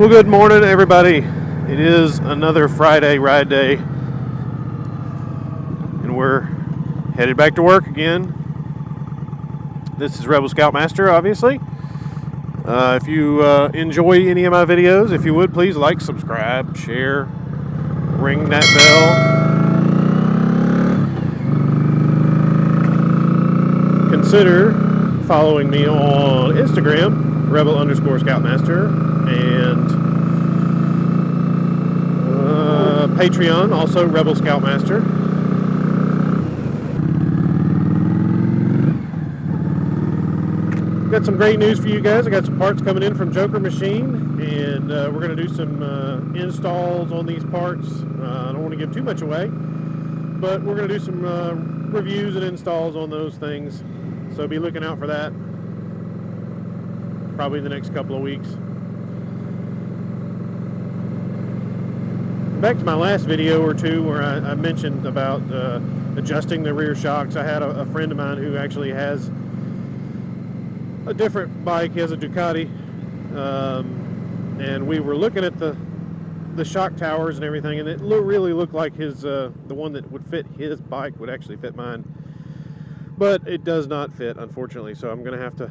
Well, good morning, everybody. It is another Friday ride day, and we're headed back to work again. This is Rebel Scoutmaster, obviously. If you enjoy any of my videos, if you would, please like, subscribe, share, ring that bell. Consider following me on Instagram, Rebel_Scoutmaster, and Patreon, also Rebel Scoutmaster. Got some great news for you guys. I got some parts coming in from Joker Machine, and we're going to do some installs on these parts. I don't want to give too much away, but we're going to do some reviews and installs on those things. So be looking out for that probably in the next couple of weeks. Back to my last video or two where I mentioned about adjusting the rear shocks. I had a friend of mine who actually has a different bike. He has a Ducati, and we were looking at the shock towers and everything, and it really looked like his the one that would fit his bike would actually fit mine, but it does not fit, unfortunately. So I'm gonna have to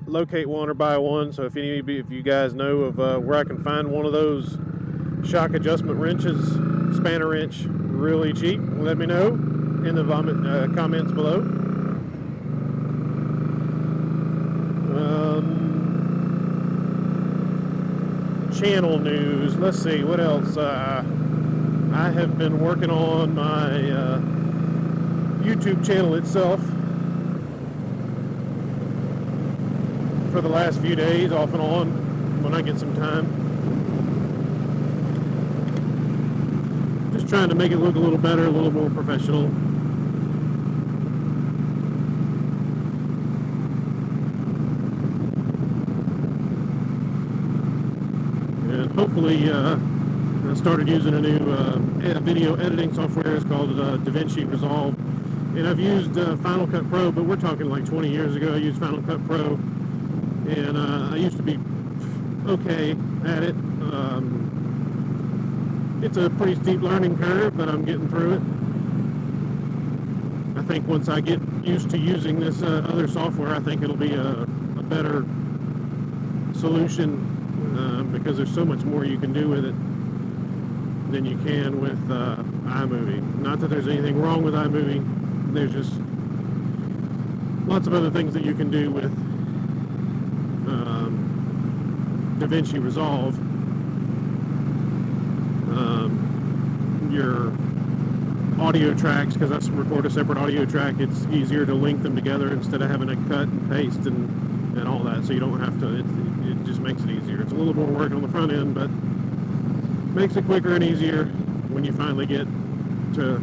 locate one or buy one. So if you guys know of where I can find one of those shock adjustment wrenches, spanner wrench, really cheap, let me know in the comments below. Channel news. Let's see what else. I have been working on my YouTube channel itself for the last few days, off and on, when I get some time. Just trying to make it look a little better, a little more professional. And hopefully, I started using a new video editing software. It's called DaVinci Resolve. And I've used Final Cut Pro, but we're talking like 20 years ago. I used Final Cut Pro, and I used to be okay at it. It's a pretty steep learning curve, but I'm getting through it. I think once I get used to using this other software, I think it'll be a better solution, because there's so much more you can do with it than you can with iMovie. Not that there's anything wrong with iMovie. There's just lots of other things that you can do with DaVinci Resolve. Your audio tracks, because I record a separate audio track, it's easier to link them together instead of having to cut and paste and all that, so you don't have to, it just makes it easier. It's a little more work on the front end, but makes it quicker and easier when you finally get to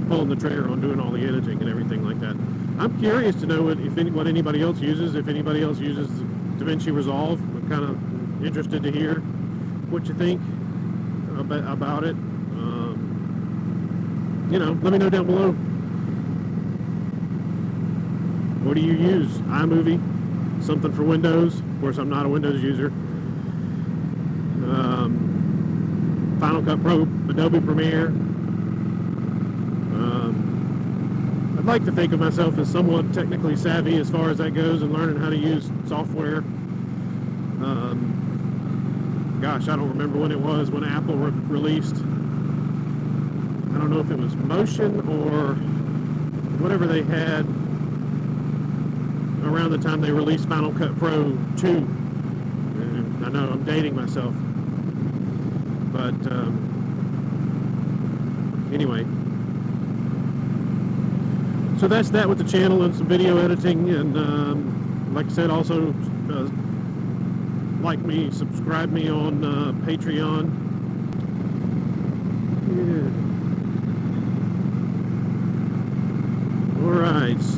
pulling the trigger on doing all the editing and everything like that. I'm curious to know what anybody else uses, if anybody else uses DaVinci Resolve. I'm kind of interested to hear what you think about it. Let me know down below. What do you use? iMovie? Something for Windows? Of course, I'm not a Windows user. Final Cut Pro, Adobe Premiere. I'd like to think of myself as somewhat technically savvy as far as that goes, and learning how to use software. Gosh, I don't remember when it was when Apple released, I don't know if it was Motion or whatever they had around the time they released Final Cut Pro 2. And I know I'm dating myself, but anyway. So that's that with the channel and some video editing, and like I said, also like me, subscribe me on Patreon. Yeah.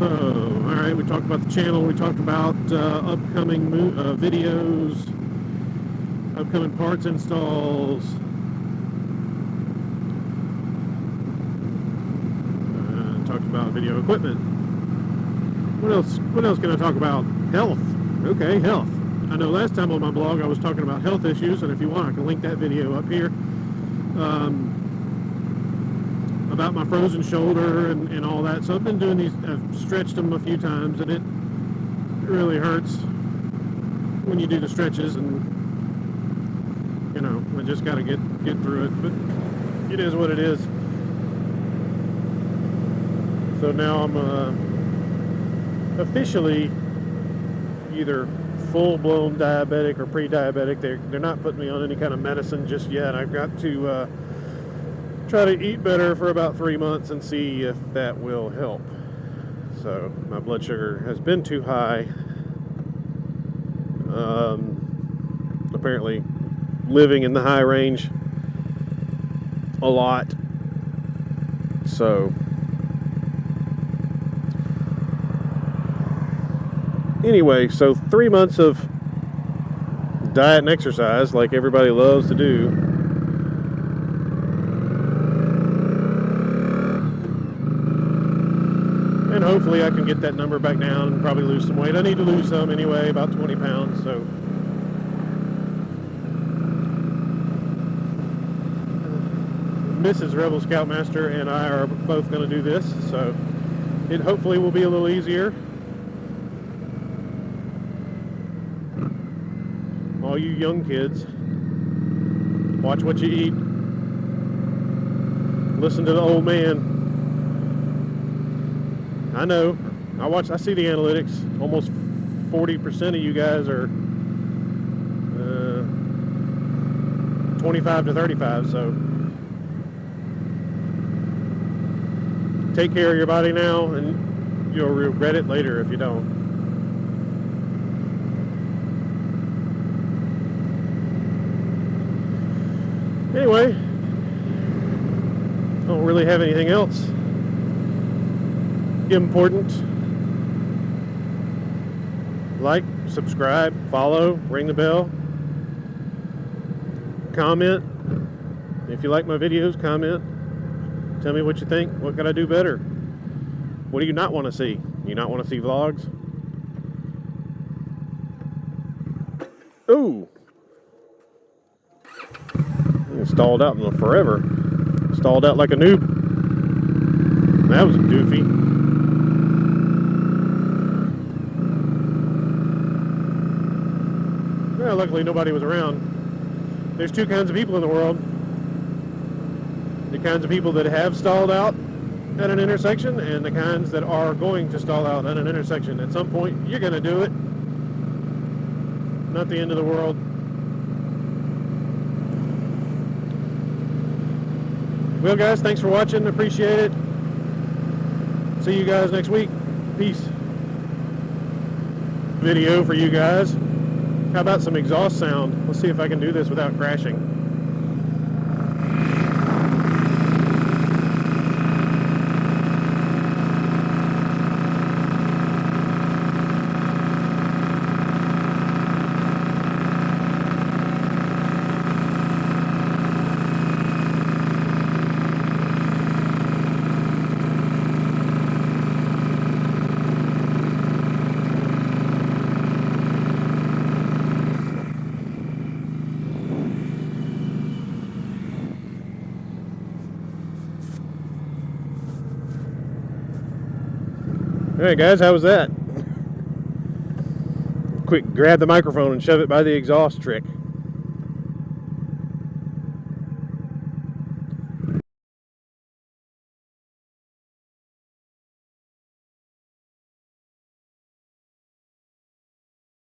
Alright, we talked about the channel, we talked about upcoming videos, upcoming parts installs, talked about video equipment. What else can I talk about? Health. Okay, health. I know last time on my blog I was talking about health issues, and if you want, I can link that video up here. About my frozen shoulder and all that. So I've been doing these, I've stretched them a few times, and it really hurts when you do the stretches, and you know, I just got to get through it, but it is what it is. So now I'm officially either full-blown diabetic or pre-diabetic. They're not putting me on any kind of medicine just yet. I've got to try to eat better for about 3 months and see if that will help. So my blood sugar has been too high. Apparently living in the high range a lot. So anyway, so 3 months of diet and exercise like everybody loves to do. And hopefully I can get that number back down and probably lose some weight. I need to lose some anyway, about 20 pounds. So Mrs. Rebel Scoutmaster and I are both going to do this. So it hopefully will be a little easier. All you young kids, watch what you eat. Listen to the old man. I know. I see the analytics. Almost 40% of you guys are 25 to 35. So take care of your body now, and you'll regret it later if you don't. Anyway, don't really have anything else important. Like, subscribe, follow, ring the bell, comment. If you like my videos, comment. Tell me what you think. What can I do better? What do you not want to see? You not want to see vlogs? Ooh. Stalled out in forever. Stalled out like a noob. That was goofy. Well, luckily nobody was around. There's two kinds of people in the world. The kinds of people that have stalled out at an intersection, and the kinds that are going to stall out at an intersection. At some point, you're going to do it. Not the end of the world. Well, guys, thanks for watching. Appreciate it. See you guys next week. Peace. Video for you guys. How about some exhaust sound? Let's see if I can do this without crashing. Alright guys, how was that? Quick, grab the microphone and shove it by the exhaust trick.